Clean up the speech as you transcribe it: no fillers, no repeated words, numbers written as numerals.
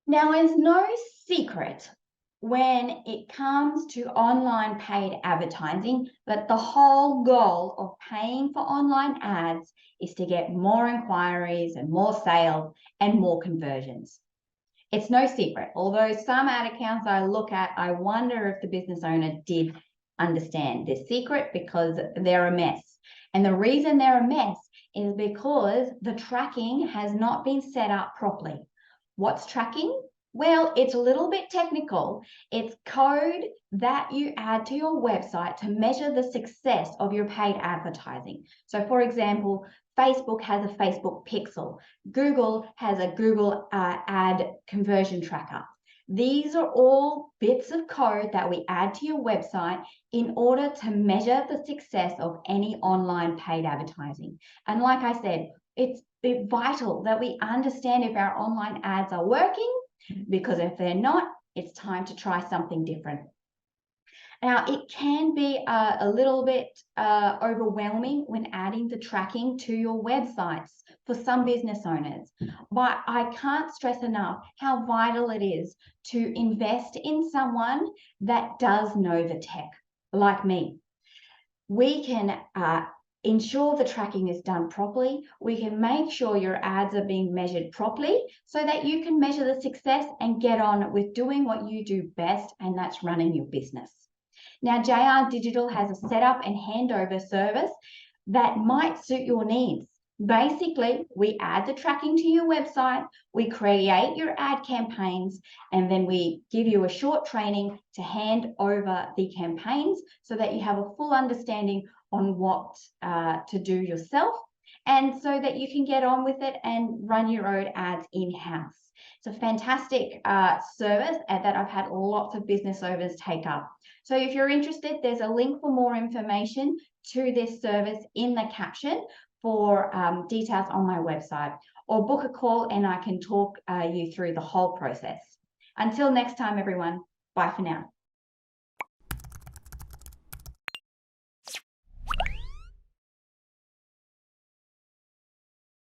Now, it's no secret when it comes to online paid advertising that the whole goal of paying for online ads is to get more inquiries and more sales and more conversions. It's no secret. Although some ad accounts I look at, I wonder if the business owner did understand this secret because they're a mess. And the reason they're a mess is because the tracking has not been set up properly. What's tracking? Well, it's a little bit technical. It's code that you add to your website to measure the success of your paid advertising. So, for example, Facebook has a Facebook pixel. Google has a Google ad conversion tracker. These are all bits of code that we add to your website in order to measure the success of any online paid advertising. And like I said, it's vital that we understand if our online ads are working, because if they're not, it's time to try something different. Now, it can be a little bit overwhelming when adding the tracking to your websites for some business owners, but I can't stress enough how vital it is to invest in someone that does know the tech, like me. We can ensure the tracking is done properly. We can make sure your ads are being measured properly so that you can measure the success and get on with doing what you do best, and that's running your business. Now, JR Digital has a setup and handover service that might suit your needs. Basically, we add the tracking to your website, we create your ad campaigns, and then we give you a short training to hand over the campaigns so that you have a full understanding on what to do yourself, and so that you can get on with it and run your own ads in-house. It's a fantastic service that I've had lots of business owners take up. So if you're interested, there's a link for more information to this service in the caption for details on my website, or book a call and I can talk you through the whole process. Until next time, everyone, bye for now.